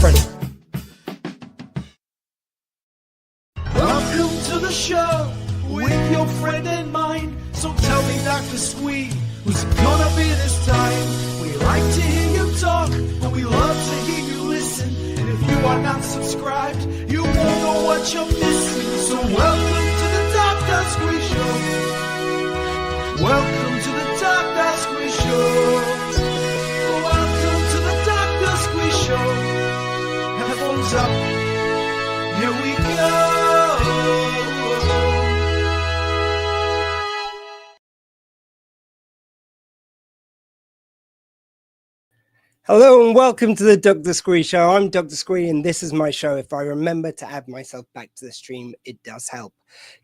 different. Welcome to the show with your friend and mine. So tell me, Dr. Squee, who's it gonna be this time? We like to hear you talk, and we love to hear you listen. And if you are not subscribed, you won't know what you're missing. So welcome to the Dr. Squee Show. Welcome to the Dr. Squee Show. Welcome to the Dr. Squee Show. Headphones up. Here we go. Hello and welcome to the Dr. Squee Show. I'm Dr. Squee and this is my show. If I remember to add myself back to the stream, it does help.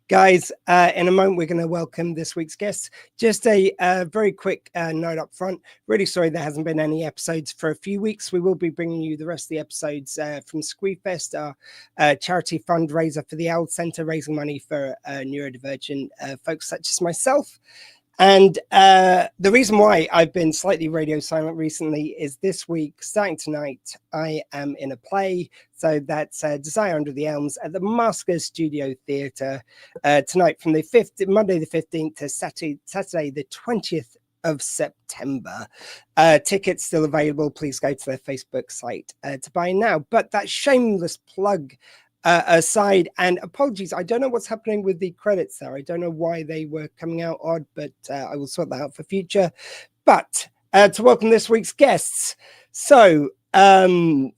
Guys, in a moment, we're going to welcome this week's guests. Just a very quick note up front. Really sorry there hasn't been any episodes for a few weeks. We will be bringing you the rest of the episodes from Squee Fest, our charity fundraiser for the Owl Centre, raising money for neurodivergent folks such as myself. And the reason why I've been slightly radio silent recently is this week, starting tonight, I am in a play. So that's Desire Under the Elms at the Masker Studio Theatre tonight from Monday the 15th to Saturday the 20th of September. Tickets still available. Please go to their Facebook site to buy now. But that shameless plug aside, and apologies, I don't know what's happening with the credits there. I don't know why they were coming out odd, but I will sort that out for future. But to welcome this week's guests. So I'm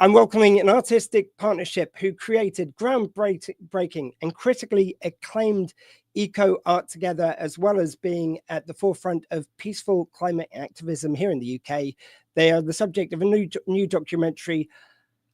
welcoming an artistic partnership who created groundbreaking and critically acclaimed eco art together, as well as being at the forefront of peaceful climate activism here in the UK. They are the subject of a new documentary,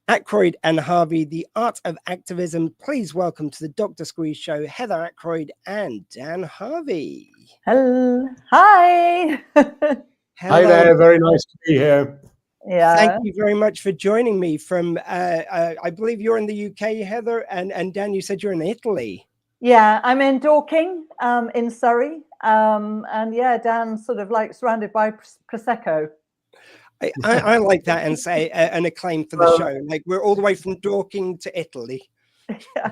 Ackroyd and Harvey, The Art of Activism. Please welcome to the Dr. Squee Show, Heather Ackroyd and Dan Harvey. Hello. Hi. Hi there. Very nice to be here. Yeah. Thank you very much for joining me from, I believe you're in the UK, Heather, and Dan, you said you're in Italy. Yeah, I'm in Dorking, in Surrey. And yeah, Dan's sort of like surrounded by Prosecco. I like that and say an acclaim for the show. Like we're all the way from Dorking to Italy.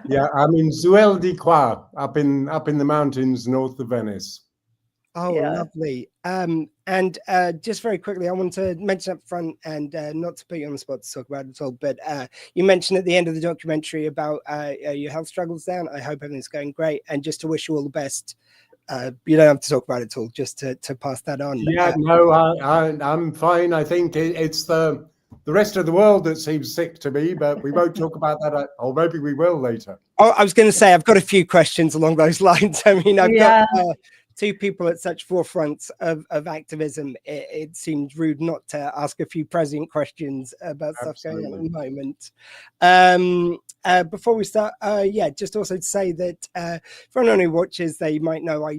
Yeah, I'm in Zuel di Qua, up in the mountains north of Venice. Oh, yeah. Lovely. And just very quickly, I want to mention up front, and not to put you on the spot to talk about it at all, but you mentioned at the end of the documentary about your health struggles, Dan. I hope everything's going great, and just to wish you all the best. You don't have to talk about it at all, just to pass that on. Yeah, no, I'm fine. I think it's the rest of the world that seems sick to me, but we won't talk about that, or maybe we will later. Oh, I was going to say, I've got a few questions along those lines. I mean, I've got two people at such forefronts of activism. It seems rude not to ask a few present questions about stuff going on at the moment. Before we start, just also to say that for anyone who watches, they might know I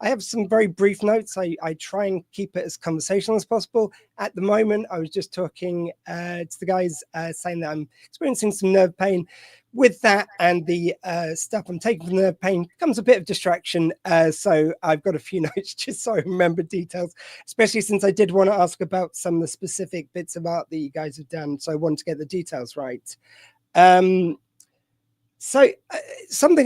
have some very brief notes. I try and keep it as conversational as possible. At the moment, I was just talking to the guys saying that I'm experiencing some nerve pain. With that and the stuff I'm taking from nerve pain comes a bit of distraction. So I've got a few notes just so I remember details, especially since I did want to ask about some of the specific bits of art that you guys have done. So I wanted to get the details right. Something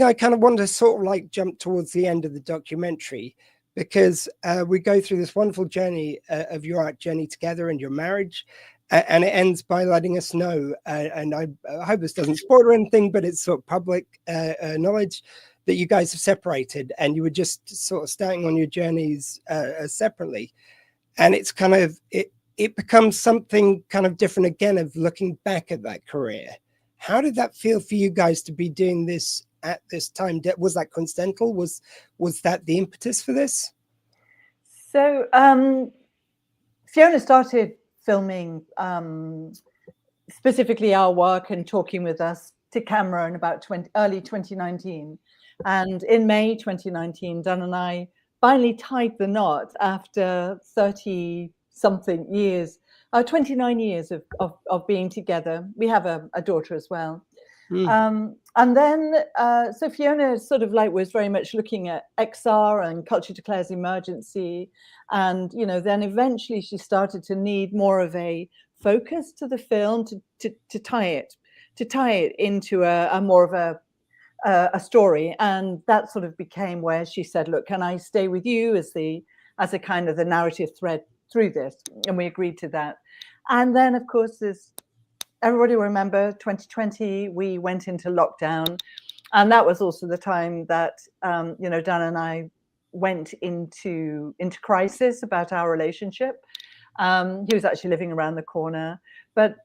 I kind of want to sort of like jump towards the end of the documentary, because we go through this wonderful journey of your art journey together and your marriage. And it ends by letting us know, and I hope this doesn't spoil anything, but it's sort of public knowledge that you guys have separated and you were just sort of starting on your journeys separately. And it's kind of, it becomes something kind of different again of looking back at that career. How did that feel for you guys to be doing this at this time? Was that coincidental? Was that the impetus for this? So Fiona started filming specifically our work and talking with us to camera in about early 2019. And in May 2019, Dan and I finally tied the knot after 30-something years, 29 years of being together. We have a daughter as well. And then, so Fiona sort of like was very much looking at XR and Culture Declares Emergency. And, you know, then eventually she started to need more of a focus to the film to tie it into a more of a story. And that sort of became where she said, look, can I stay with you as a kind of the narrative thread through this? And we agreed to that. And then, of course, everybody will remember 2020, we went into lockdown. And that was also the time that, you know, Dan and I went into crisis about our relationship. He was actually living around the corner, but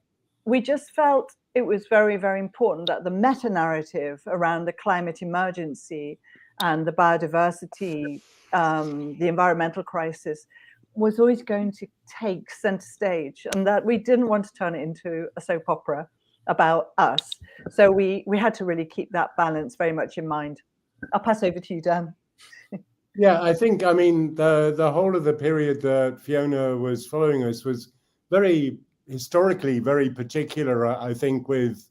we just felt it was very, very important that the meta-narrative around the climate emergency and the biodiversity, the environmental crisis, was always going to take center stage, and that we didn't want to turn it into a soap opera about us. So we had to really keep that balance very much in mind. I'll pass over to you, Dan. Yeah, I think, I mean, the whole of the period that Fiona was following us was very historically very particular, I think, with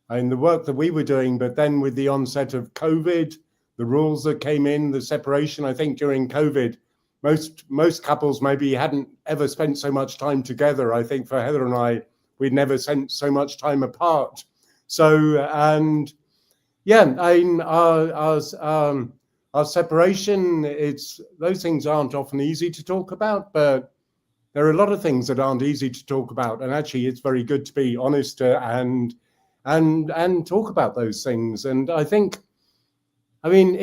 the work that we were doing, but then with the onset of COVID, the rules that came in, the separation. I think during COVID, most couples maybe hadn't ever spent so much time together. I think for Heather and I, we'd never spent so much time apart. So, and yeah, our separation, those things aren't often easy to talk about, but there are a lot of things that aren't easy to talk about. And actually, it's very good to be honest and talk about those things. And I think, I mean,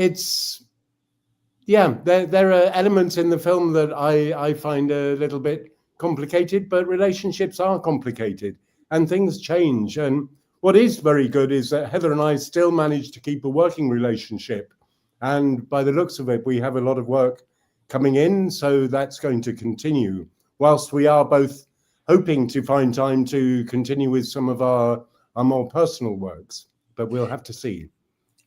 there are elements in the film that I find a little bit complicated, but relationships are complicated and things change. And what is very good is that Heather and I still manage to keep a working relationship. And by the looks of it, we have a lot of work coming in, so that's going to continue, whilst we are both hoping to find time to continue with some of our more personal works, but we'll have to see.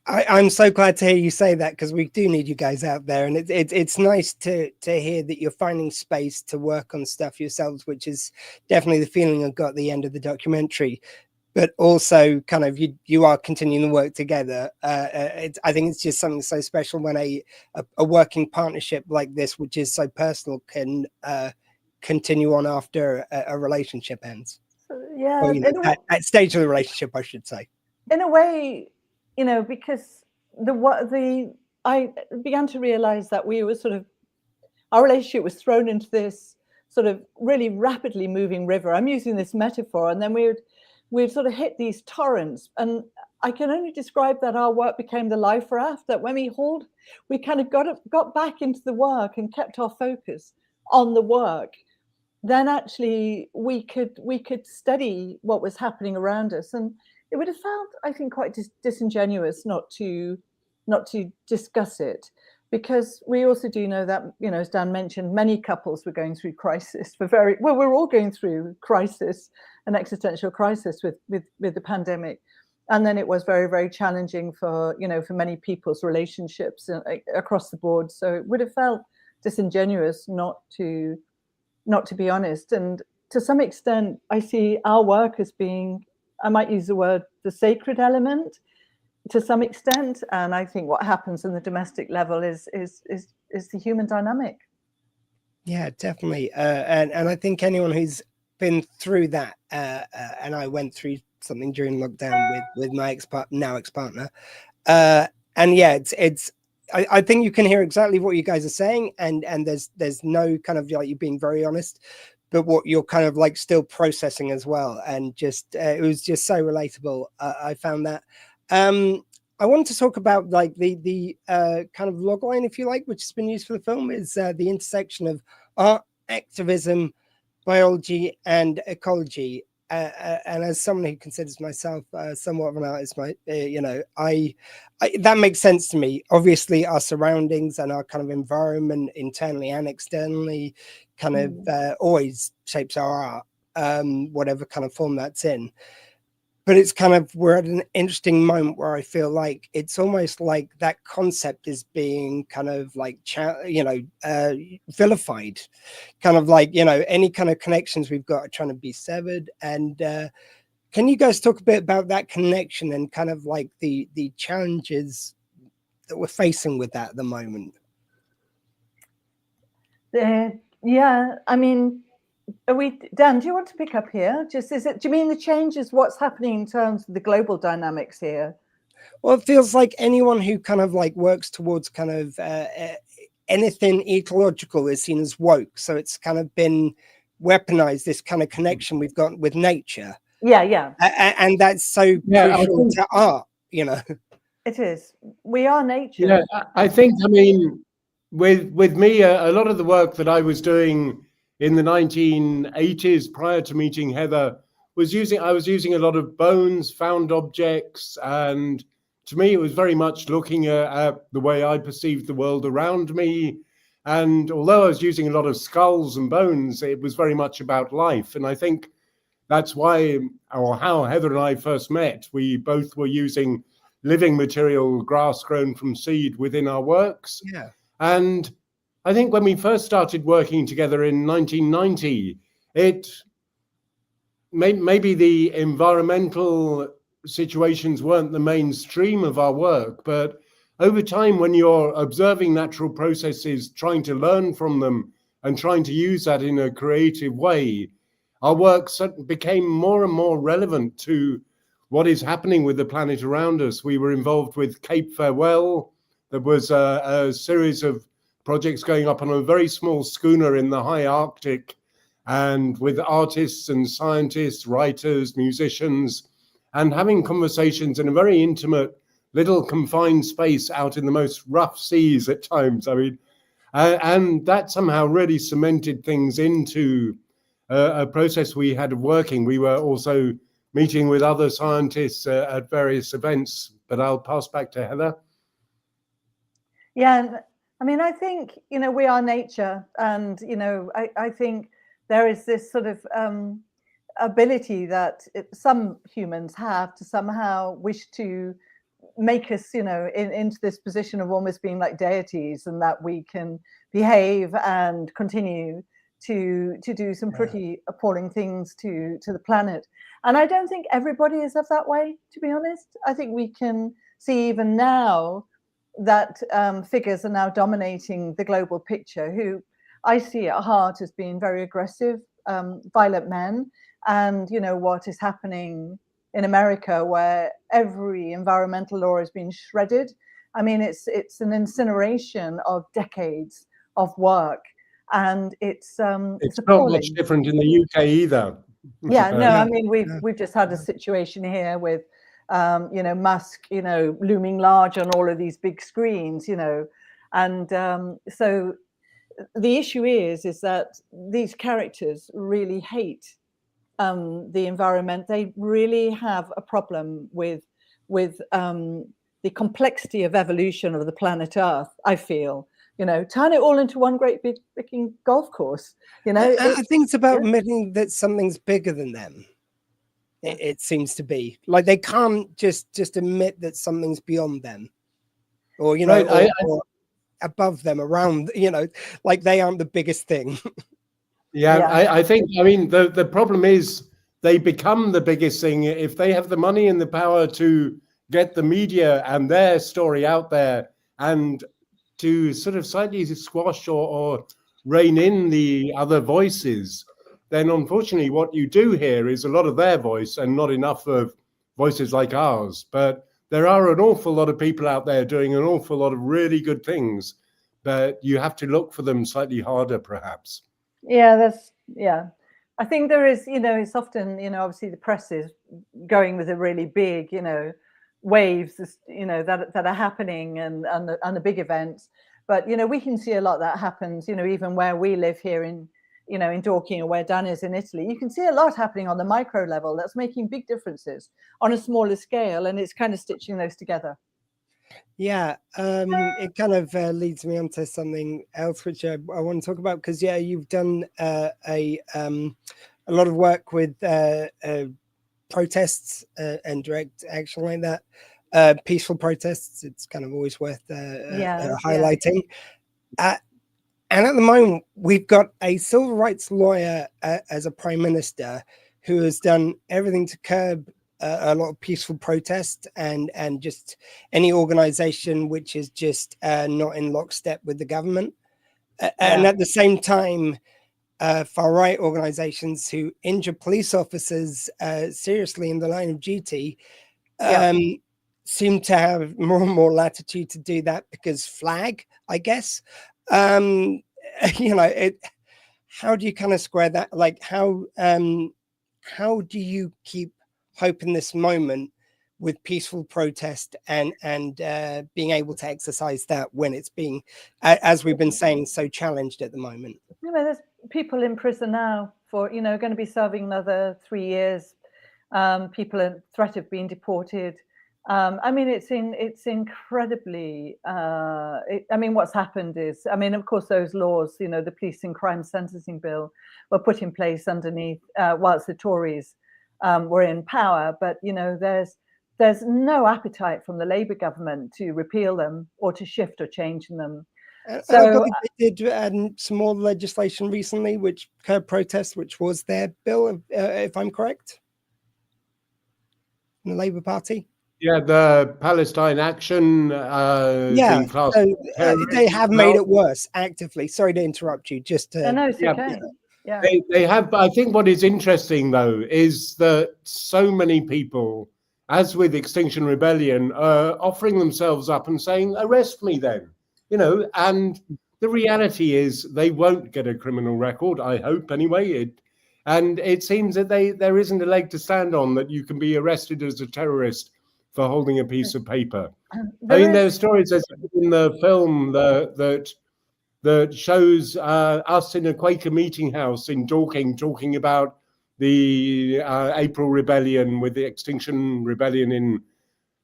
I'm so glad to hear you say that, because we do need you guys out there, and it's nice to hear that you're finding space to work on stuff yourselves, which is definitely the feeling I got at the end of the documentary. But also, kind of, you are continuing to work together. I think it's just something so special when a working partnership like this, which is so personal, can continue on after a relationship ends. Yeah, or, you know, at stage of the relationship, I should say. In a way, you know, because I began to realize that we were our relationship was thrown into this sort of really rapidly moving river. I'm using this metaphor, and then we'd sort of hit these torrents, and I can only describe that our work became the life raft, that when we kind of got back into the work and kept our focus on the work, then actually we could study what was happening around us. And it would have felt, I think, quite disingenuous not to discuss it, because we also do know that, you know, as Dan mentioned, many couples were going through crisis we're all going through crisis, an existential crisis with the pandemic. And then it was very, very challenging for many people's relationships across the board. So it would have felt disingenuous not to be honest. And to some extent, I see our work as being, I might use the word, the sacred element to some extent. And I think what happens in the domestic level is the human dynamic. Yeah, definitely. And I think anyone who's been through that, and I went through something during lockdown with my now ex-partner, and yeah, I think you can hear exactly what you guys are saying, and there's no kind of, like, you being very honest, but what you're kind of like still processing as well. And just it was just so relatable. I found that. I wanted to talk about, like, the kind of logline, if you like, which has been used for the film, is the intersection of art, activism, biology, and ecology. And as someone who considers myself somewhat of an artist, that makes sense to me. Obviously, our surroundings and our kind of environment, internally and externally, kind of always shapes our art, whatever kind of form that's in. But it's kind of, we're at an interesting moment where I feel like it's almost like that concept is being kind of like, vilified, kind of like, any kind of connections we've got are trying to be severed. And Can you guys talk a bit about that connection and kind of like the challenges that we're facing with that at the moment? Yeah, I mean, Dan, do you want to pick up here? Do you mean the changes, what's happening in terms of the global dynamics here? Well, it feels like anyone who kind of like works towards kind of anything ecological is seen as woke. So it's kind of been weaponized, this kind of connection we've got with nature. Yeah. And that's so crucial to art, you know. It is. We are nature. Yeah, I think, I mean, with me, a lot of the work that I was doing in the 1980s prior to meeting Heather I was using a lot of bones, found objects, and to me it was very much looking at the way I perceived the world around me. And although I was using a lot of skulls and bones, it was very much about life. And I think that's why, or how Heather and I first met. We both were using living material, grass grown from seed, within our works. Yeah. And I think when we first started working together in 1990, maybe the environmental situations weren't the mainstream of our work, but over time, when you're observing natural processes, trying to learn from them and trying to use that in a creative way, our work became more and more relevant to what is happening with the planet around us. We were involved with Cape Farewell. There was a series of projects going up on a very small schooner in the high Arctic, and with artists and scientists, writers, musicians, and having conversations in a very intimate, little confined space out in the most rough seas at times. I mean, and that somehow really cemented things into a process we had of working. We were also meeting with other scientists at various events, but I'll pass back to Heather. Yeah, I mean, I think, we are nature, and, I think there is this sort of ability that some humans have to somehow wish to make us, into this position of almost being like deities, and that we can behave and continue to do some pretty appalling things to the planet. And I don't think everybody is of that way, to be honest. I think we can see even now that figures are now dominating the global picture, who I see at heart as being very aggressive, violent men. And what is happening in America, where every environmental law has been shredded. I mean, it's an incineration of decades of work, and it's not much different in the UK either. Yeah, no, I mean, we've just had a situation here with Musk, looming large on all of these big screens, and so the issue is that these characters really hate the environment. They really have a problem with the complexity of evolution of the planet Earth, I feel. Turn it all into one great big freaking golf course. I think it's about admitting that something's bigger than them. It seems to be like they can't just admit that something's beyond them, or or above them, around, like they aren't the biggest thing. I think, I mean, the problem is they become the biggest thing if they have the money and the power to get the media and their story out there, and to sort of slightly squash or rein in the other voices. Then unfortunately what you do hear is a lot of their voice and not enough of voices like ours. But there are an awful lot of people out there doing an awful lot of really good things, but you have to look for them slightly harder, perhaps. Yeah, I think there is, it's often, obviously the press is going with a really big, waves, that are happening and the big events. But, we can see a lot that happens, even where we live here in Dorking, or where Dan is in Italy. You can see a lot happening on the micro level that's making big differences on a smaller scale, and it's kind of stitching those together. Yeah, it kind of leads me on to something else which I want to talk about, because you've done a lot of work with protests and direct action like that, peaceful protests. It's kind of always worth highlighting. And at the moment, we've got a civil rights lawyer as a prime minister who has done everything to curb a lot of peaceful protest and just any organization which is just not in lockstep with the government. And at the same time, far-right organizations who injure police officers seriously in the line of duty seem to have more and more latitude to do that because flag, I guess. You know, how do you kind of square that? Like, how do you keep hope in this moment with peaceful protest and being able to exercise that when it's being, as we've been saying, so challenged at the moment? You know, there's people in prison now for, you know, going to be serving another 3 years. People are threat of being deported. I mean, it's incredibly. I mean, what's happened is, I mean, of course, those laws, you know, the Police and Crime Sentencing Bill, were put in place underneath whilst the Tories were in power. But you know, there's no appetite from the Labour government to repeal them or to shift or change them. So they did some more legislation recently, which curbed protests, which was their bill, if I'm correct, in the Labour Party. Yeah, the Palestine Action. Yeah, so, they have made it worse actively. Sorry to interrupt you. Just to, no, it's okay. Yeah, they have. I think what is interesting though is that so many people, as with Extinction Rebellion, are offering themselves up and saying, "Arrest me, then." You know, and the reality is they won't get a criminal record. I hope anyway. And it seems that there isn't a leg to stand on that you can be arrested as a terrorist for holding a piece of paper. I mean, there are stories in the film that shows us in a Quaker meeting house in Dorking talking about the April Rebellion with the Extinction Rebellion in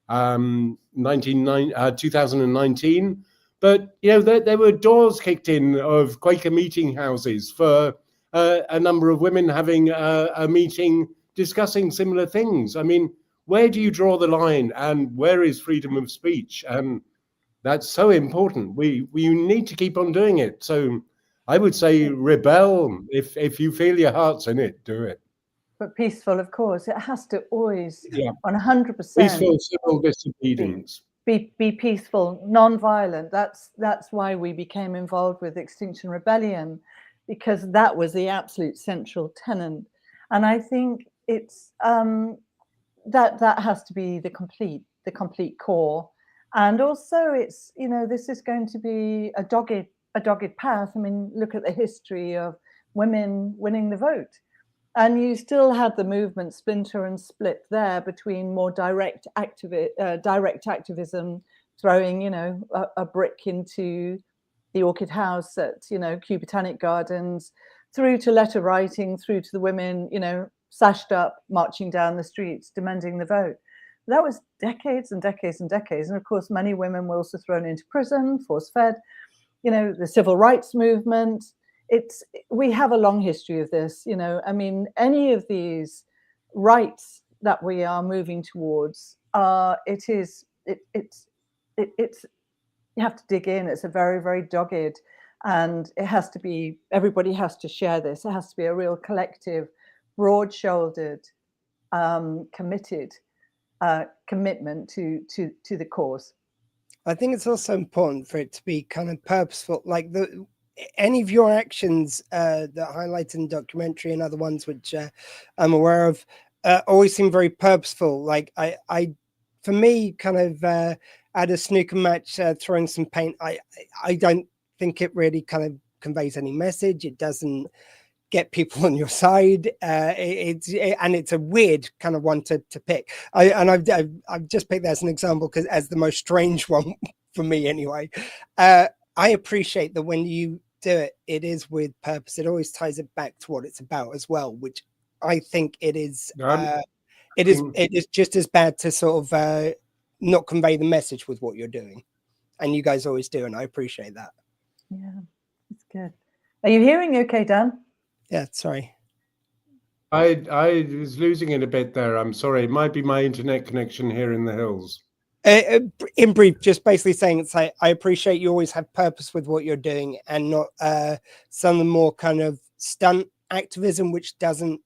2019. But, you know, there were doors kicked in of Quaker meeting houses for a number of women having a meeting discussing similar things. I mean, where do you draw the line and where is freedom of speech? And that's so important. We need to keep on doing it. So I would say rebel. If you feel your heart's in it, do it. But peaceful, of course. It has to always, 100%. Peaceful civil disobedience. Be peaceful, non-violent. That's why we became involved with Extinction Rebellion, because that was the absolute central tenet. And I think it's that has to be the complete core. And also, it's, you know, this is going to be a dogged path. I mean, look at the history of women winning the vote. And you still had the movement splinter and split there between more direct activism, throwing, you know, a brick into the Orchid House at, you know, Kew Botanic Gardens, through to letter writing, through to the women, you know, sashed up, marching down the streets, demanding the vote. That was decades and decades and decades. And of course, many women were also thrown into prison, force-fed, you know, the civil rights movement. We have a long history of this, you know. I mean, any of these rights that we are moving towards, it's you have to dig in. It's a very, very dogged, and it has to be, everybody has to share this. It has to be a real collective, broad-shouldered, committed commitment to the cause. I think it's also important for it to be kind of purposeful, like any of your actions that highlighted in the documentary and other ones which I'm aware of always seem very purposeful. Like I for me, kind of at a snooker match, throwing some paint, I don't think it really kind of conveys any message. It doesn't get people on your side. It's a weird kind of one to pick. I've just picked that as an example because as the most strange one for me anyway. I appreciate that when you do it, it is with purpose. It always ties it back to what it's about as well, which I think it is. It is just as bad to sort of not convey the message with what you're doing, and you guys always do, and I appreciate that. Yeah, it's good. Are you hearing me okay, Dan? Yeah, sorry. I was losing it a bit there. I'm sorry. It might be my internet connection here in the hills. In brief, just basically saying it's like, I appreciate you always have purpose with what you're doing and not some of the more kind of stunt activism, which doesn't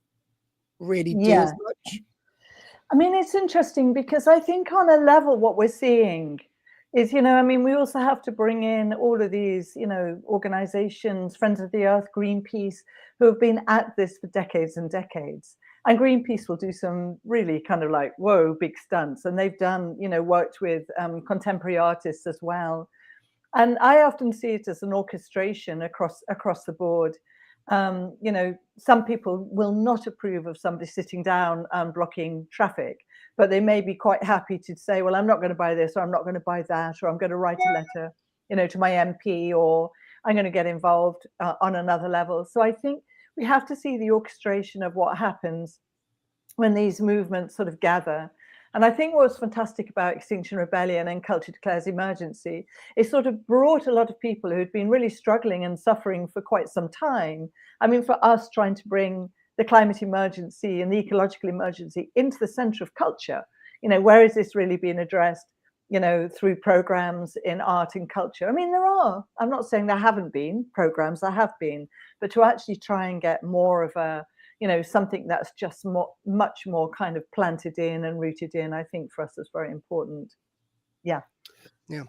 really do as much? I mean, it's interesting because I think on a level, what we're seeing is, you know, I mean, we also have to bring in all of these, you know, organizations, Friends of the Earth, Greenpeace, who have been at this for decades and decades. And Greenpeace will do some really kind of like, whoa, big stunts. And they've done, you know, worked with contemporary artists as well. And I often see it as an orchestration across the board. You know, some people will not approve of somebody sitting down and blocking traffic, but they may be quite happy to say, well, I'm not going to buy this, or I'm not going to buy that, or I'm going to write a letter, you know, to my MP, or I'm going to get involved on another level. So I think we have to see the orchestration of what happens when these movements sort of gather. And I think what's fantastic about Extinction Rebellion and Culture Declares Emergency is sort of brought a lot of people who'd been really struggling and suffering for quite some time. I mean, for us trying to bring the climate emergency and the ecological emergency into the center of culture, you know, where is this really being addressed, you know, through programs in art and culture? I mean, there are, I'm not saying there haven't been programs, there have been, but to actually try and get more of a, you know, something that's just much more kind of planted in and rooted in, I think for us is very important. Yeah.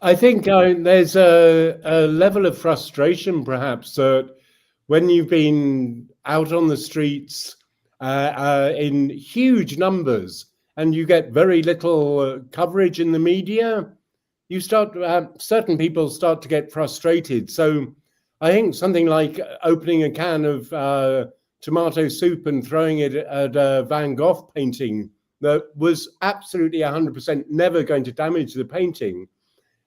I think there's a level of frustration, perhaps, that when you've been out on the streets in huge numbers and you get very little coverage in the media, you start, certain people start to get frustrated. So I think something like opening a can of tomato soup and throwing it at a Van Gogh painting that was absolutely 100% never going to damage the painting.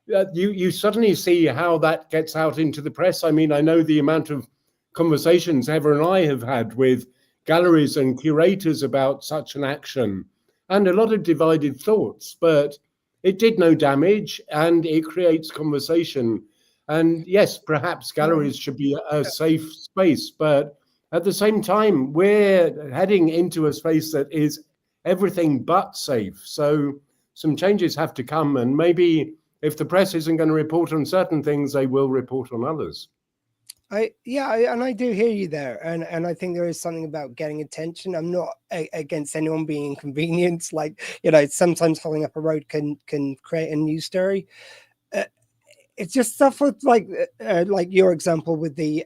You suddenly see how that gets out into the press. I mean, I know the amount of conversations Heather and I have had with galleries and curators about such an action, and a lot of divided thoughts, but it did no damage and it creates conversation. And yes, perhaps galleries should be a safe space, but at the same time, we're heading into a space that is everything but safe. So some changes have to come, and maybe if the press isn't going to report on certain things, they will report on others. I do hear you there, and I think there is something about getting attention. I'm not against anyone being inconvenienced. Like, you know, sometimes holding up a road can create a news story. It's just stuff with like your example with the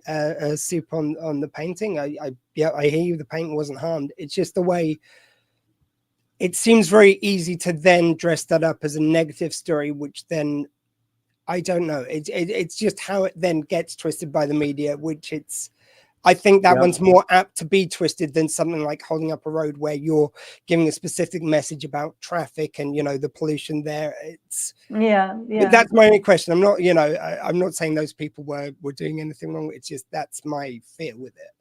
soup on the painting. I hear you. The paint wasn't harmed. It's just the way. It seems very easy to then dress that up as a negative story, which then I don't know. It's just how it then gets twisted by the media, which I think that one's more apt to be twisted than something like holding up a road where you're giving a specific message about traffic and, you know, the pollution there. But that's my only question. I'm not, you know, I'm not saying those people were doing anything wrong. It's just that's my fear with it.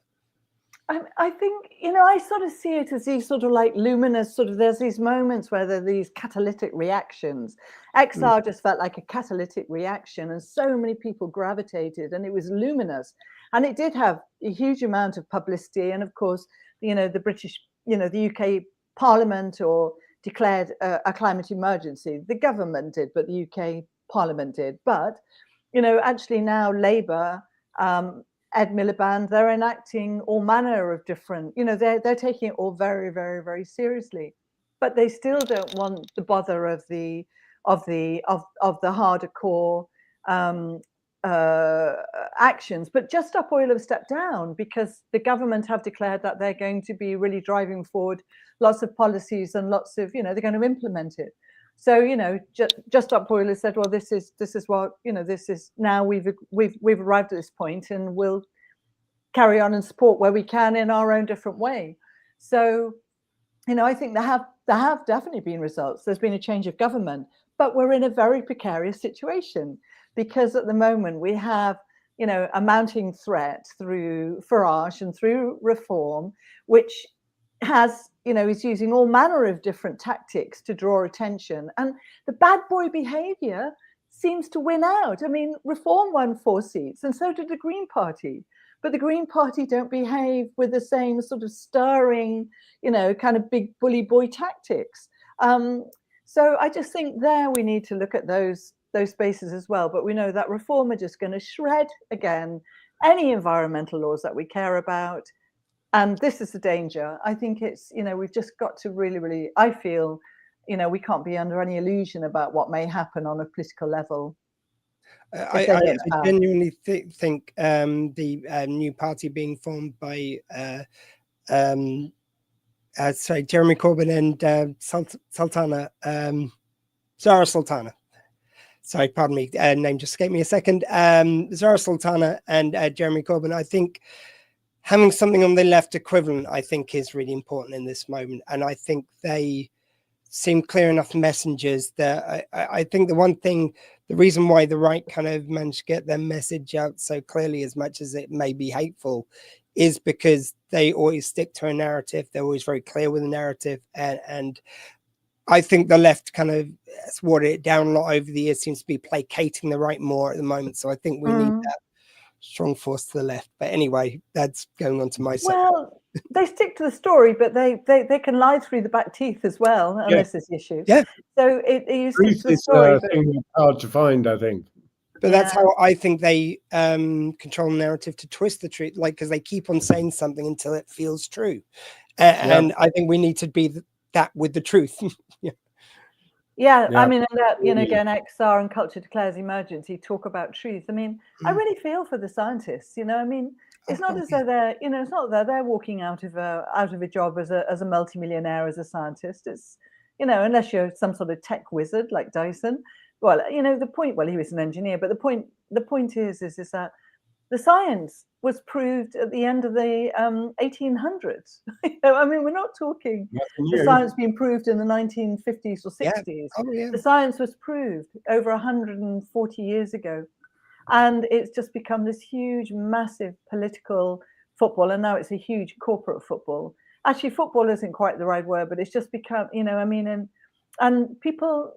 I think, you know, I sort of see it as these sort of like luminous sort of, there's these moments where there are these catalytic reactions. XR just felt like a catalytic reaction, and so many people gravitated, and it was luminous, and it did have a huge amount of publicity. And of course, you know, the British, you know, the UK Parliament or declared a climate emergency. The government did, but the UK Parliament did. But, you know, actually now Labour, Ed Miliband, they're enacting all manner of different, you know, they're taking it all very, very, very seriously, but they still don't want the bother of the harder core actions. But Just Stop Oil have stepped down because the government have declared that they're going to be really driving forward lots of policies and lots of, you know, they're going to implement it. So, you know, Just Stop Oil has said, well, this is what, you know, this is now we've arrived at this point, and we'll carry on and support where we can in our own different way. So, you know, I think there have definitely been results. There's been a change of government, but we're in a very precarious situation because at the moment we have, you know, a mounting threat through Farage and through Reform, which has, you know, is using all manner of different tactics to draw attention, and the bad boy behavior seems to win out. I mean, Reform won 4 seats, and so did the Green Party, but the Green Party don't behave with the same sort of stirring, you know, kind of big bully boy tactics. So I just think there we need to look at those spaces as well. But we know that Reform are just going to shred again any environmental laws that we care about. And this is the danger. I think it's, we've just got to really, I feel, we can't be under any illusion about what may happen on a political level. I genuinely think the new party being formed by Jeremy Corbyn and Sultana, Zara Sultana. Sorry, pardon me, name just escaped me a second. Zara Sultana and Jeremy Corbyn, I think having something on the left equivalent, I think, is really important in this moment. And I think they seem clear enough messengers that I think the reason why the right kind of managed to get their message out so clearly, as much as it may be hateful, is because they always stick to a narrative. They're always very clear with the narrative. And I think the left kind of watered it down a lot over the years, seems to be placating the right more at the moment. So I think we need that strong force to the left. But anyway, that's going on to my side. Well, they stick to the story, but they can lie through the back teeth as well on this issue. Yeah. So you stick to the story. But Thing that's hard to find, I think. But that's how I think they control the narrative to twist the truth, because they keep on saying something until it feels true. And I think we need to be that with the truth. Yeah, I mean, and that, again, XR and Culture Declares Emergency talk about truth. I mean, I really feel for the scientists. I mean, it's not as though they're, it's not that they're walking out of a job as a multimillionaire as a scientist. It's, unless you're some sort of tech wizard like Dyson. Well, the point. Well, he was an engineer, but the point is that the science was proved at the end of the 1800s. I mean, we're not talking the science being proved in the 1950s or 60s. The science was proved over 140 years ago. And it's just become this huge, massive political football. And now it's a huge corporate football. Actually, football isn't quite the right word, but it's just become, I mean, and people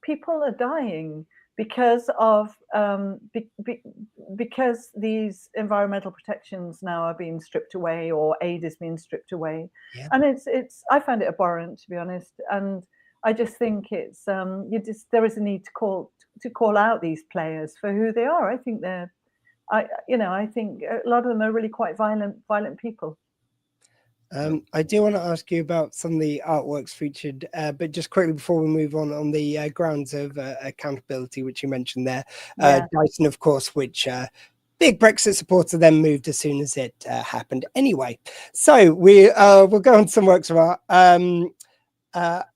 are dying because of because these environmental protections now are being stripped away, or aid is being stripped away. And it's I find it abhorrent, to be honest. And I just think it's there is a need to call out these players for who they are. I think I think a lot of them are really quite violent people. I do want to ask you about some of the artworks featured, but just quickly before we move on the grounds of accountability, which you mentioned there, Dyson, of course, which big Brexit supporter then moved as soon as it happened. Anyway, so we'll go on to some works of art. I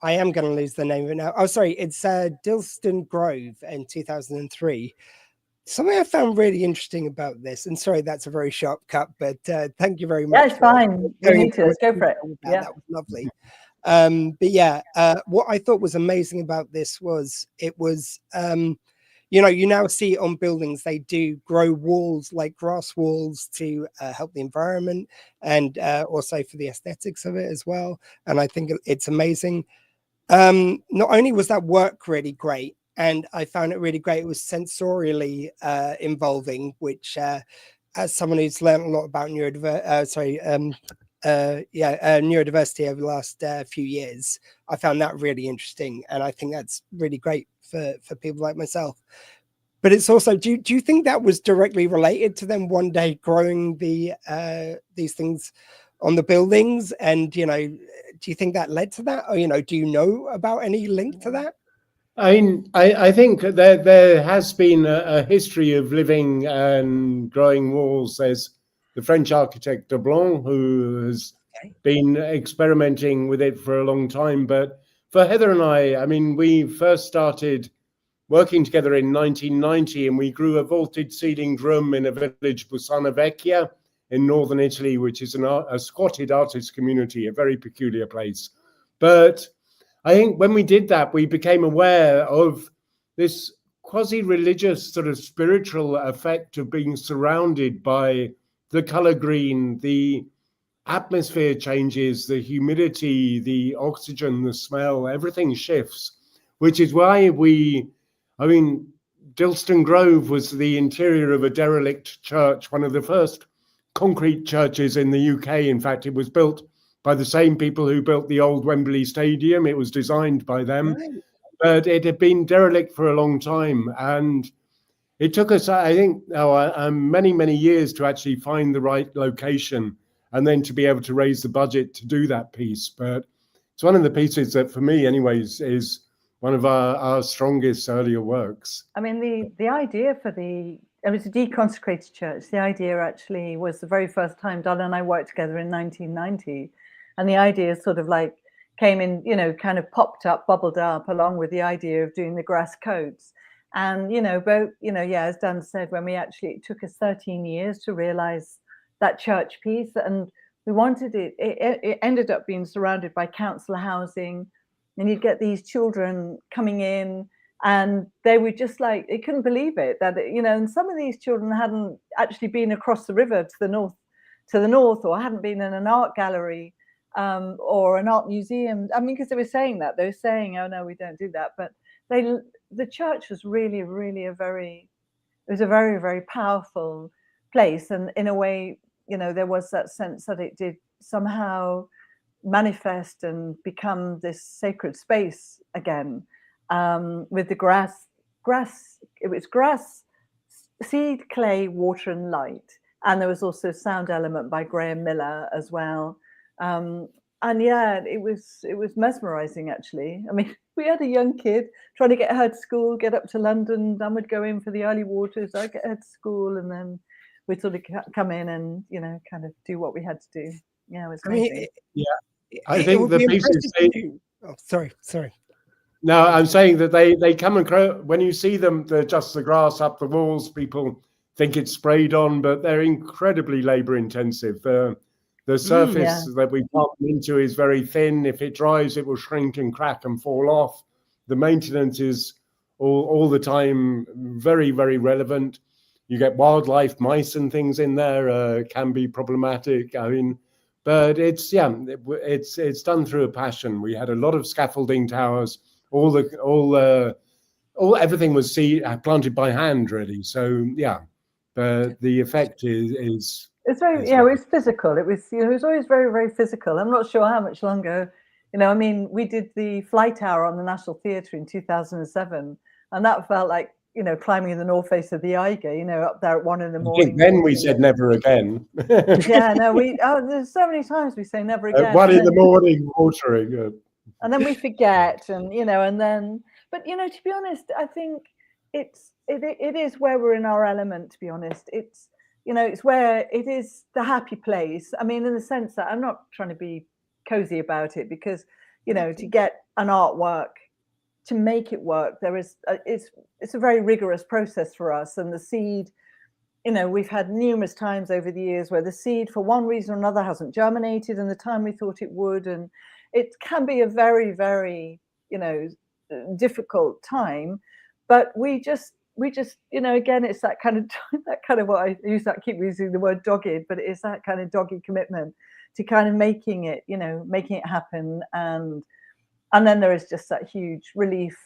am going to lose the name of it now. Oh, sorry, it's Dilston Grove in 2003. Something I found really interesting about this, and sorry, that's a very sharp cut, but thank you very much. Yeah, it's fine. Let's go for it. Yeah, that was lovely. But yeah, what I thought was amazing about this was it was, you now see on buildings, they do grow walls like grass walls to help the environment, and also for the aesthetics of it as well. And I think it's amazing. Not only was that work really great, and I found it really great, it was sensorially involving, which as someone who's learned a lot about neurodiversity over the last few years, I found that really interesting. And I think that's really great for people like myself. But it's also, do you think that was directly related to them one day growing these things on the buildings? And, do you think that led to that? Or, do you know about any link to that? I mean, I think there has been a history of living and growing walls. There's the French architect de Blanc, who has been experimenting with it for a long time. But for Heather and I mean, we first started working together in 1990, and we grew a vaulted ceilinged room in a village, Bussana Vecchia, in northern Italy, which is a squatted artist community, a very peculiar place. But I think when we did that, we became aware of this quasi-religious sort of spiritual effect of being surrounded by the color green, the atmosphere changes, the humidity, the oxygen, the smell, everything shifts, which is why Dilston Grove was the interior of a derelict church, one of the first concrete churches in the UK. In fact, it was built by the same people who built the old Wembley Stadium. It was designed by them, but it had been derelict for a long time. And it took us, I think, many, many years to actually find the right location. and then to be able to raise the budget to do that piece. But it's one of the pieces that, for me anyways, is one of our strongest earlier works. I mean, the idea for it was a deconsecrated church. The idea actually was the very first time Donna and I worked together in 1990. And the idea sort of like came in, you know, kind of popped up, bubbled up along with the idea of doing the grass coats. And, you know, both, you know, yeah, as Dan said, when it took us 13 years to realize that church piece, and we wanted it ended up being surrounded by council housing, and you'd get these children coming in, and they were just like, they couldn't believe it that, you know, and some of these children hadn't actually been across the river to the north, or hadn't been in an art gallery or an art museum. I mean, because they were saying, oh no, we don't do that. But the church was really, really a very, very powerful place. And in a way, you know, there was that sense that it did somehow manifest and become this sacred space again, with the grass, it was grass, seed, clay, water and light. And there was also sound element by Graham Miller as well. And yeah, it was mesmerizing, actually. I mean, we had a young kid trying to get her to school, get up to London. Dan would go in for the early waters, I'd get her to school, and then we'd sort of come in and, you know, kind of do what we had to do. Yeah, it was amazing. I think the pieces. Oh, sorry. No, I'm saying that they come across, when you see them, they're just the grass up the walls. People think it's sprayed on, but they're incredibly labor intensive. The surface that we pump into is very thin. If it dries, it will shrink and crack and fall off. The maintenance is all the time very, very relevant. You get wildlife, mice and things in there, can be problematic. I mean, but it's done through a passion. We had a lot of scaffolding towers. Everything was planted by hand, really. So yeah, but the effect is. It's very, yeah, it was physical. It was, you know, it was always very, very physical. I'm not sure how much longer, you know, I mean, we did the Fly Tower on the National Theatre in 2007, and that felt like, you know, climbing the north face of the Eiger, you know, up there at 1 a.m. I think then we said never again. Yeah, no, there's so many times we say never again. At 1 a.m, watering. And then we forget, and, you know, and then, but, you know, to be honest, I think it is where we're in our element, to be honest. It's, you know, it's where it is the happy place. I mean, in the sense that I'm not trying to be cozy about it, because, you know, to get an artwork, to make it work, it's a very rigorous process for us. And the seed, you know, we've had numerous times over the years where the seed, for one reason or another, hasn't germinated in the time we thought it would. And it can be a very, very, you know, difficult time. But we just, you know, again, it's that kind of what I use, that keep using the word dogged, but it is that kind of dogged commitment to kind of making it happen. And then there is just that huge relief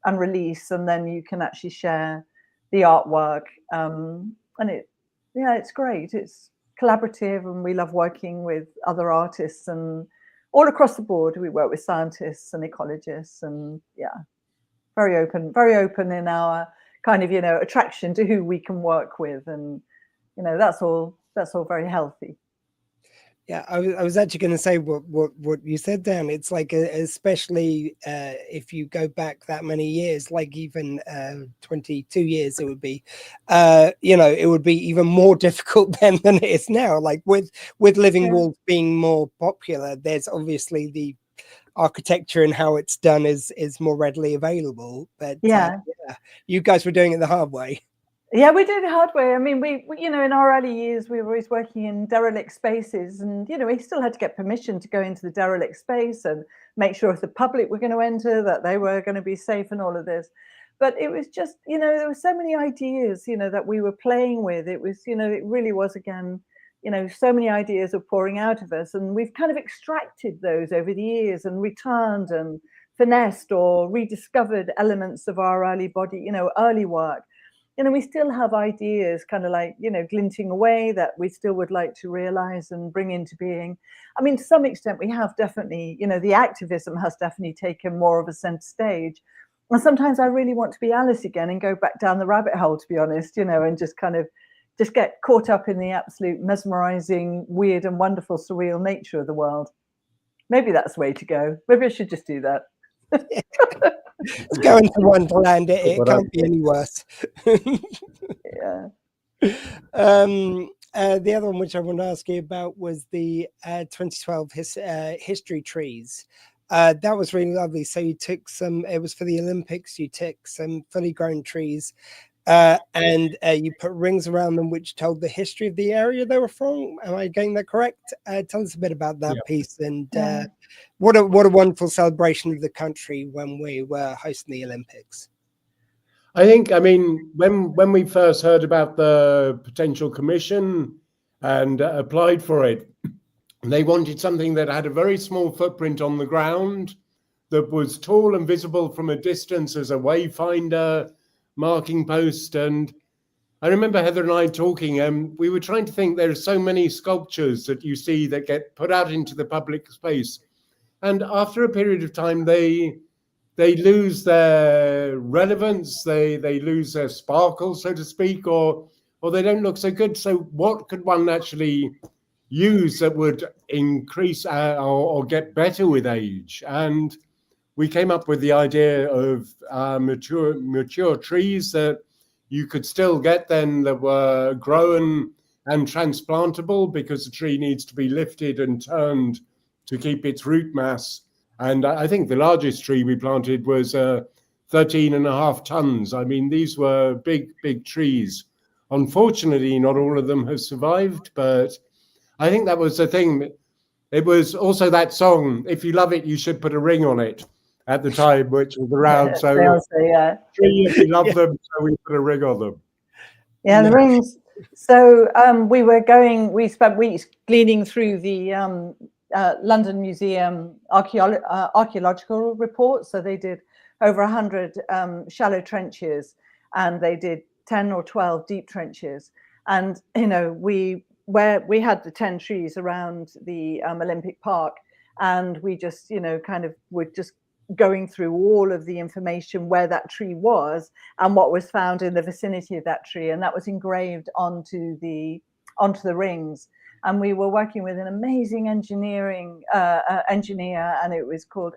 and release, and then you can actually share the artwork. And it's great. It's collaborative, and we love working with other artists, and all across the board. We work with scientists and ecologists, and very open in our kind of, you know, attraction to who we can work with, and, you know, that's all very healthy. Yeah, I was actually going to say what you said, Dan. It's like, especially if you go back that many years, like even 22 years, it would be, you know, it would be even more difficult then than it is now. Like with Living Walls being more popular, there's obviously the architecture and how it's done is more readily available. But you guys were doing it the hard way. Yeah, we did it the hard way. I mean, we you know, in our early years, we were always working in derelict spaces, and, you know, we still had to get permission to go into the derelict space and make sure if the public were going to enter, that they were going to be safe and all of this. But it was just, you know, there were so many ideas, you know, that we were playing with. It was, you know, it really was, again, you know, so many ideas are pouring out of us, and we've kind of extracted those over the years and returned and finessed or rediscovered elements of our early work. You know, we still have ideas kind of like, you know, glinting away that we still would like to realize and bring into being. I mean, to some extent, we have definitely, you know, the activism has definitely taken more of a center stage. And sometimes I really want to be Alice again and go back down the rabbit hole, to be honest, you know, and just kind of just get caught up in the absolute mesmerizing, weird and wonderful, surreal nature of the world. Maybe that's the way to go. Maybe I should just do that. It's going to Wonderland. It can't be any worse. Yeah. The other one which I want to ask you about was the 2012 history trees. That was really lovely. So you took some, it was for the Olympics, you took some fully grown trees and you put rings around them which told the history of the area they were from. Am I getting that correct? Tell us a bit about that piece, and what a wonderful celebration of the country when we were hosting the Olympics. I think, I mean, when we first heard about the potential commission and applied for it, they wanted something that had a very small footprint on the ground, that was tall and visible from a distance as a wayfinder marking post. And I remember Heather and I talking, and we were trying to think, there are so many sculptures that you see that get put out into the public space. And after a period of time, they lose their relevance, they lose their sparkle, so to speak, or they don't look so good. So what could one actually use that would increase or get better with age? And we came up with the idea of mature trees that you could still get then that were grown and transplantable, because the tree needs to be lifted and turned to keep its root mass. And I think the largest tree we planted was 13.5 tons. I mean, these were big, big trees. Unfortunately, not all of them have survived, but I think that was the thing. It was also that song, "If You Love It, You Should Put a Ring on It," at the time, which was around. So, tree, if you love them, so we put a ring on them. Yeah, the rings. So we spent weeks gleaning through the London Museum archaeological reports. So they did over 100 shallow trenches, and they did 10 or 12 deep trenches. And we had the 10 trees around the Olympic Park, and we just were just going through all of the information where that tree was and what was found in the vicinity of that tree, and that was engraved onto the rings. And we were working with an amazing engineer, and it was called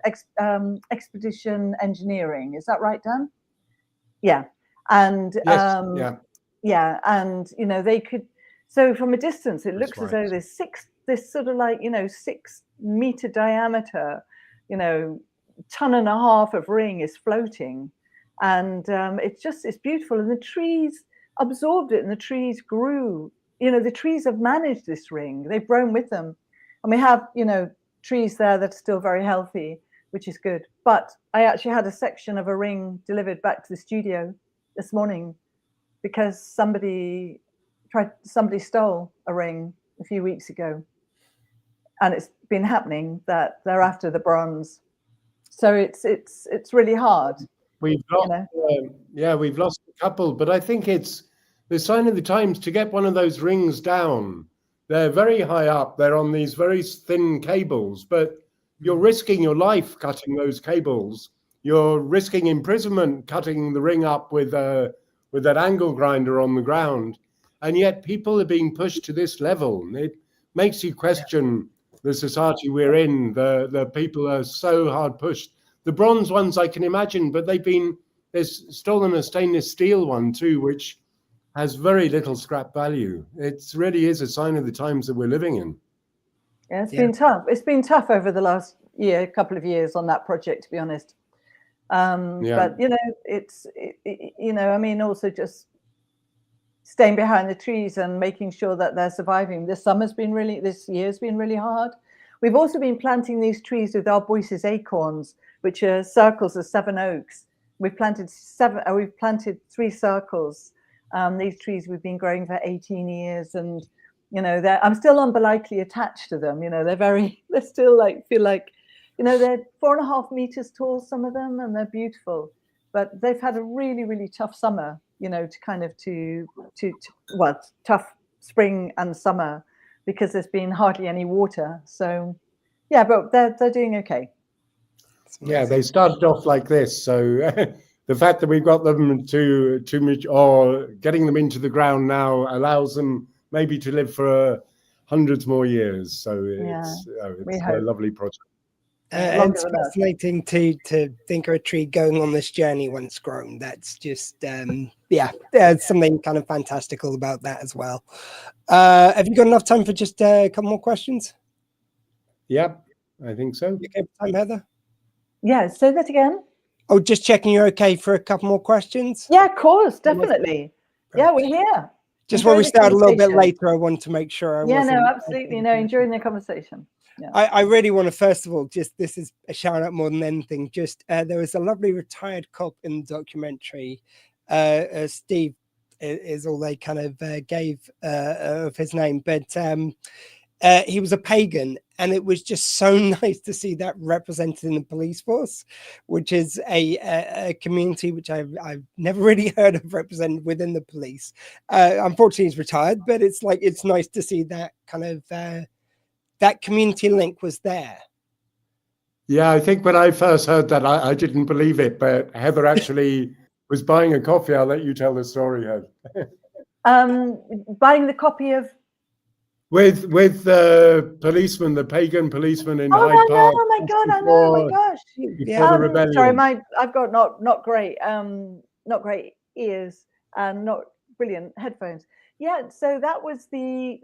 Expedition Engineering. Is that right, Dan? Yeah. And yes, yeah, and they could. So from a distance, it looks as though there's this sort of 6 meter diameter, 1.5 tons of ring is floating, and it's beautiful. And the trees absorbed it, and the trees grew. The trees have managed this ring. They've grown with them. And we have, trees there that are still very healthy, which is good. But I actually had a section of a ring delivered back to the studio this morning because somebody stole a ring a few weeks ago. And it's been happening that they're after the bronze. So it's really hard. We've lost, we've lost a couple, but I think it's the sign of the times to get one of those rings down. They're very high up. They're on these very thin cables, but you're risking your life cutting those cables. You're risking imprisonment cutting the ring up with that angle grinder on the ground. And yet people are being pushed to this level. It makes you question the society we're in. The people are so hard pushed. The bronze ones I can imagine, but they've stolen a stainless steel one too, which has very little scrap value. It really is a sign of the times that we're living in. Yeah, it's been tough. It's been tough over the last couple of years on that project, to be honest. But also just staying behind the trees and making sure that they're surviving. This year's been really hard. We've also been planting these trees with Arboises acorns, which are circles of 7 oaks. We've planted 3 circles. These trees we've been growing for 18 years, and I'm still umbilically attached to them. They're still feel like they're 4.5 meters tall, some of them, and they're beautiful, but they've had a really, really tough summer, tough spring and summer, because there's been hardly any water. So but they're doing okay. Yeah, they started off like this, so the fact that we've got them to or getting them into the ground now allows them maybe to live for hundreds more years. So it's a lovely project. And it's fascinating to think of a tree going on this journey once grown. That's just there's something kind of fantastical about that as well. Have you got enough time for just a couple more questions? Yep, I think so. You okay with time, Heather? Yeah, say that again. Oh, just checking you're okay for a couple more questions. Yeah, of course, definitely. Yeah, we're here. Just when we started a little bit later, I want to make sure I wasn't. No, absolutely. No, enjoying the conversation. Yeah. I really want to, first of all, just this is a shout out more than anything. Just there was a lovely retired cop in the documentary. Steve is all they kind of gave of his name, but he was a pagan, and it was just so nice to see that represented in the police force, which is a community which I've never really heard of represented within the police. Unfortunately, he's retired, but it's nice to see that kind of that community link was there. Yeah, I think when I first heard that, I didn't believe it, but Heather actually was buying a copy. I'll let you tell the story, Heather. Buying the copy of. With the policeman, the pagan policeman in Hyde Park. Oh my God! I know. Oh my gosh! Before the rebellion. Sorry, I've got not great ears and not brilliant headphones. Yeah, so that was the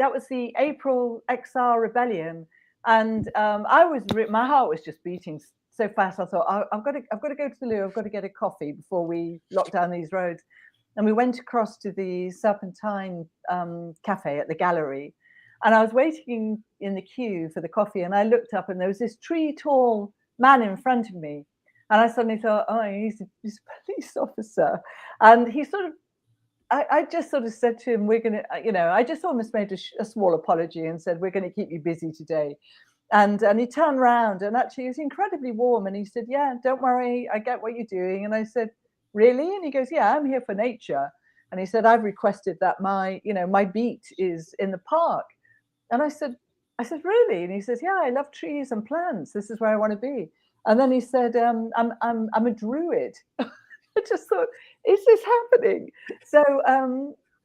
April XR rebellion, and my heart was just beating so fast. I thought I've got to go to the loo. I've got to get a coffee before we lock down these roads. And we went across to the Serpentine cafe at the gallery, and I was waiting in the queue for the coffee. And I looked up, and there was this tree-tall man in front of me, and I suddenly thought, oh, he's a police officer, and he sort of. I just sort of said to him, we're going to, I just almost made a small apology and said, we're going to keep you busy today. And he turned around, and actually he was incredibly warm. And he said, yeah, don't worry. I get what you're doing. And I said, really? And he goes, yeah, I'm here for nature. And he said, I've requested that my beat is in the park. And I said, really? And he says, yeah, I love trees and plants. This is where I want to be. And then he said, I'm a druid. I just thought, is this happening? So,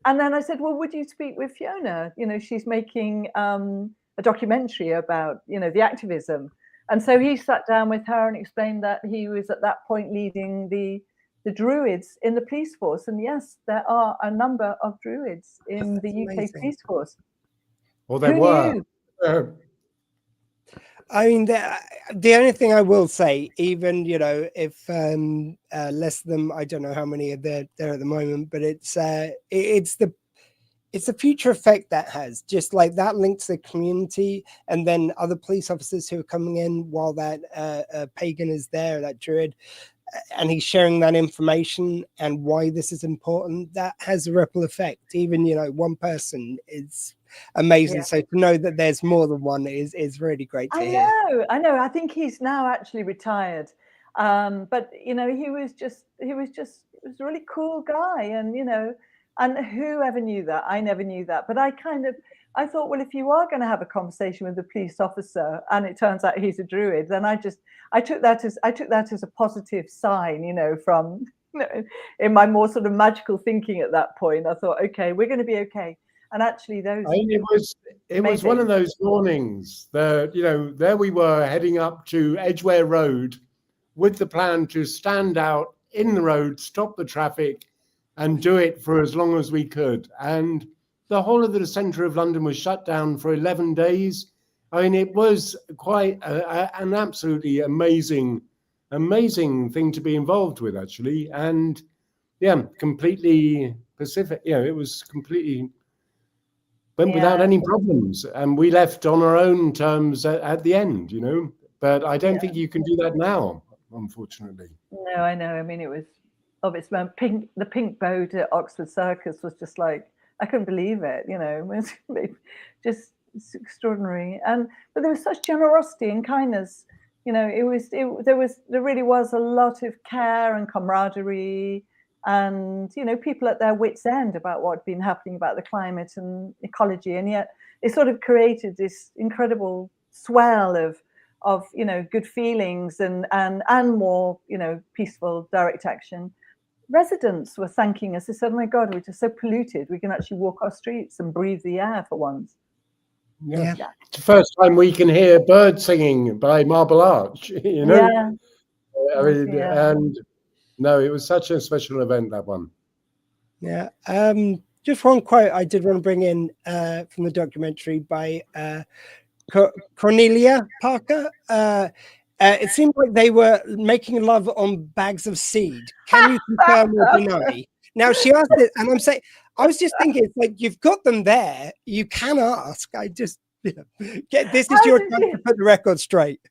and then I said, well, would you speak with Fiona? She's making a documentary about, the activism. And so he sat down with her and explained that he was at that point leading the druids in the police force. And yes, there are a number of druids in the UK police force. Well, there were. I mean, the only thing I will say, even if less of them, I don't know how many are there at the moment, but it's the future effect that has, just like that link to the community, and then other police officers who are coming in while that pagan is there, that druid, and he's sharing that information and why this is important. That has a ripple effect. Even one person is amazing. Yeah. So to know that there's more than one is really great to hear. I know. I think he's now actually retired, but he was a really cool guy, and and whoever knew that? I never knew that, but I thought, well, if you are going to have a conversation with a police officer and it turns out he's a druid, then I took that as a positive sign, from in my more sort of magical thinking at that point. I thought, okay, we're going to be okay. And actually, it was one of those mornings that there we were heading up to Edgware Road with the plan to stand out in the road, stop the traffic, and do it for as long as we could. And the whole of the centre of London was shut down for 11 days. I mean, it was quite an absolutely amazing thing to be involved with, actually. And yeah, completely Pacific. It was completely went without any problems. And we left on our own terms at the end, But I don't think you can do that now, unfortunately. No, I know. I mean, it was obviously the pink boat at Oxford Circus was just like, I couldn't believe it, it was just extraordinary. But there was such generosity and kindness, there really was a lot of care and camaraderie, and people at their wits' end about what had been happening about the climate and ecology, and yet it sort of created this incredible swell of good feelings and more peaceful direct action. residents were thanking us. They said, "Oh my God, we're just so polluted. We can actually walk our streets and breathe the air for once." Yeah. It's the first time we can hear birds singing by Marble Arch, you know. Yeah. I mean, and no, it was such a special event, that one. Yeah. Just one quote I did want to bring in from the documentary by Cornelia Parker. It seemed like they were making love on bags of seed. Can you confirm or deny? Now she asked it, and I was just thinking, it's like, you've got them there. You can ask. I just this is your time to put the record straight.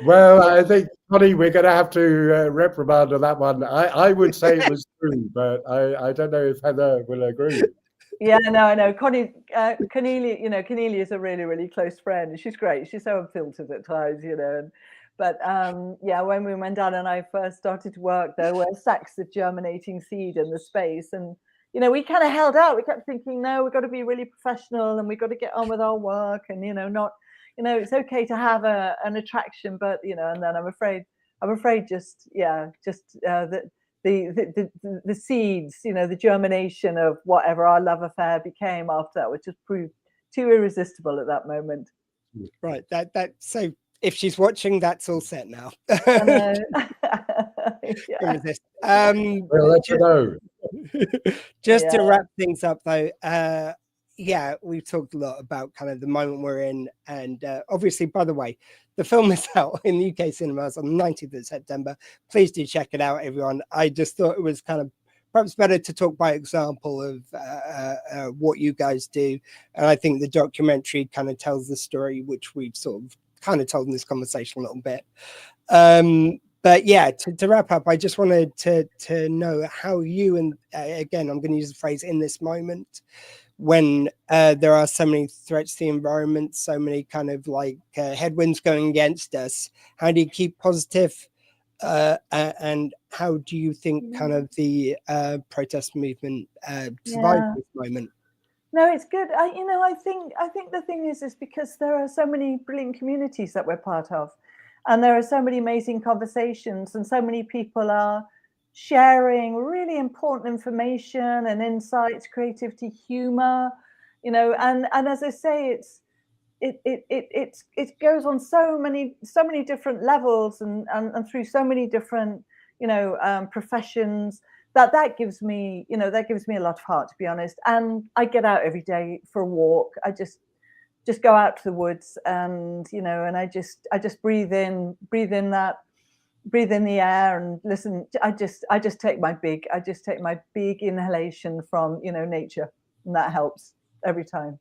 Well, I think, Connie, we're going to have to reprimand on that one. I would say it was true, but I don't know if Heather will agree. Yeah, no, I know. Cornelia, Cornelia is a really, really close friend. She's great. She's so unfiltered at times, But yeah, when my dad and I first started to work, there were sacks of germinating seed in the space, and we kind of held out. We kept thinking, no, we've got to be really professional, and we've got to get on with our work, and not. It's okay to have an attraction, but and then I'm afraid just the seeds, the germination of whatever our love affair became after that, which just proved too irresistible at that moment. Right. So if she's watching, that's all set now. Well, let you know. Just to wrap things up, though. Yeah, we've talked a lot about kind of the moment we're in, and obviously, by the way, the film is out in the UK cinemas on the 19th of September. Please do check it out, everyone. I just thought it was kind of perhaps better to talk by example of what you guys do, and I think the documentary kind of tells the story, which we've sort of kind of told in this conversation a little bit. But yeah, to wrap up, I just wanted to know how you, and again, I'm going to use the phrase "in this moment," when there are so many threats to the environment, so many kind of like headwinds going against us, how do you keep positive? And how do you think kind of the protest movement survives this moment? No, it's good. I think the thing is because there are so many brilliant communities that we're part of, and there are so many amazing conversations, and so many people are sharing really important information and insights, creativity, humor, and as I say, it goes on so many different levels and through so many different professions that gives me a lot of heart, to be honest. And I get out every day for a walk. I just go out to the woods, and and I just breathe in the air and listen. I just take my big inhalation from nature, and that helps every time.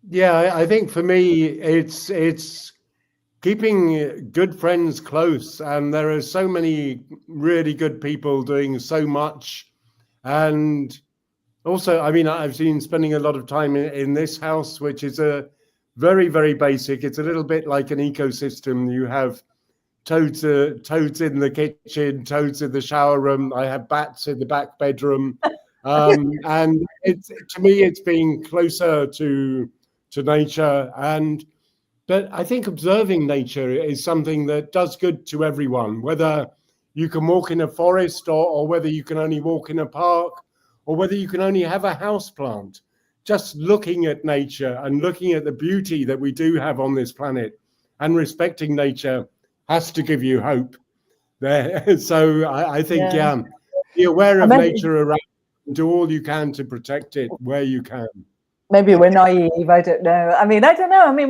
Yeah, I think for me it's keeping good friends close, and there are so many really good people doing so much. And also, I mean, I've been spending a lot of time in this house, which is a very, very basic. It's a little bit like an ecosystem. You have toads in the kitchen, toads in the shower room. I have bats in the back bedroom. And to me, it's being closer to nature. But I think observing nature is something that does good to everyone, whether you can walk in a forest or whether you can only walk in a park, or whether you can only have a house plant. Just looking at nature and looking at the beauty that we do have on this planet and respecting nature has to give you hope there. So I think, be aware of nature around, do all you can to protect it where you can. Maybe we're naive. I don't know. I mean,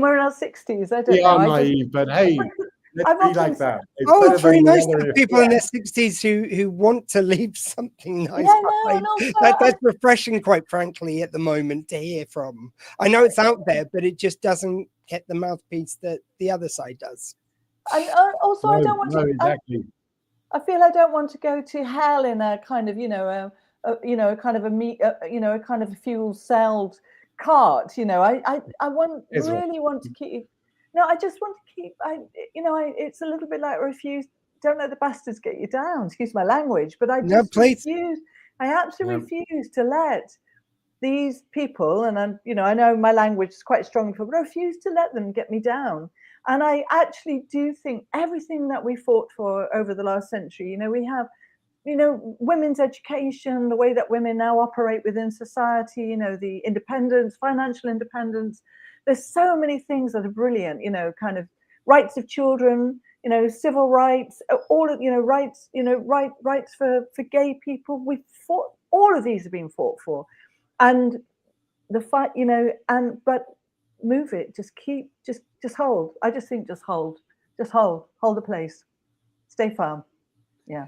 we're in our 60s. I don't know. We are naive, but hey, let's be like that. It's very nice to have people in their 60s who want to leave something nice behind. That's refreshing, quite frankly, at the moment to hear from. I know it's out there, but it just doesn't get the mouthpiece that the other side does. And also, I don't want to. Exactly. I feel I don't want to go to hell in a kind of, a kind of a kind of fuel-celled cart. I really want to keep. No, I just want to keep. It's a little bit like refuse. Don't let the bastards get you down. Excuse my language, but I just refuse. I absolutely refuse to let these people, and I know my language is quite strong, but I refuse to let them get me down. And I actually do think everything that we fought for over the last century, we have you know, women's education, the way that women now operate within society, you know, the independence, financial independence. There's so many things that are brilliant, you know, kind of rights of children, you know, civil rights, all of, you know, rights, you know, rights for gay people. We fought, all of these have been fought for. And the fight, you know, but move it, just keep, just hold. I just think just hold the place, stay firm. Yeah.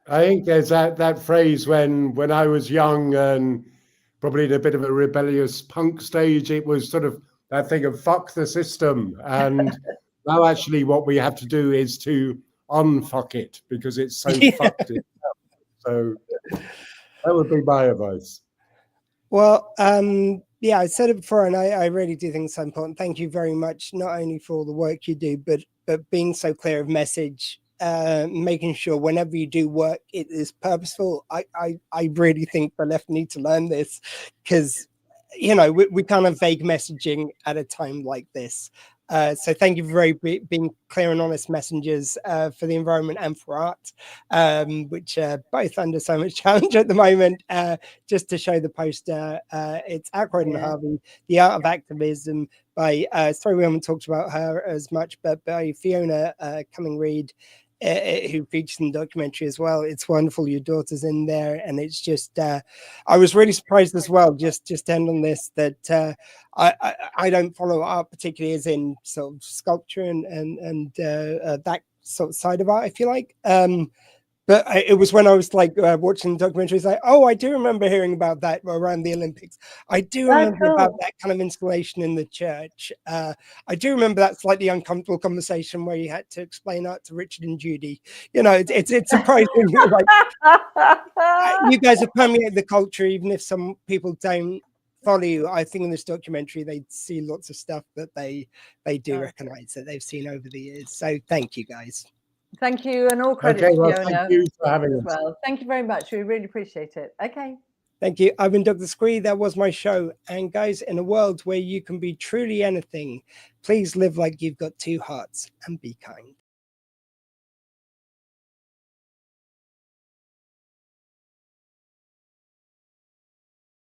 I think there's that phrase when I was young and probably in a bit of a rebellious punk stage, it was sort of that thing of fuck the system. And now actually what we have to do is to unfuck it because it's so fucked itself. So that would be my advice. Well, yeah, I said it before, and I really do think it's so important. Thank you very much, not only for all the work you do, but being so clear of message, making sure whenever you do work, it is purposeful. I really think the left need to learn this, because, you know, we kind of vague messaging at a time like this. So thank you for being clear and honest messengers for the environment and for art, which are both under so much challenge at the moment. Just to show the poster, it's Ackroyd Dan Harvey, The Art of Activism by, sorry we haven't talked about her as much, but by Fiona Cunningham-Reid, who features in the documentary as well. It's wonderful. Your daughter's in there, and it's just I was really surprised as well, just to end on this, that I don't follow art particularly as in sort of sculpture and that sort of side of art, I feel like. But it was when I was like watching the documentaries, like, oh, I do remember hearing about that around the Olympics. I do remember about that kind of installation in the church. I do remember that slightly uncomfortable conversation where you had to explain art to Richard and Judy. You know, it's surprising. Like, you guys have permeated the culture, even if some people don't follow you. I think in this documentary they see lots of stuff that they do recognize that they've seen over the years. So thank you guys. Thank you, and all credit to Fiona. Thank you for having us. Well, thank you very much. We really appreciate it. Okay. Thank you. I've been Dr. Squee. That was my show. And guys, in a world where you can be truly anything, please live like you've got two hearts and be kind.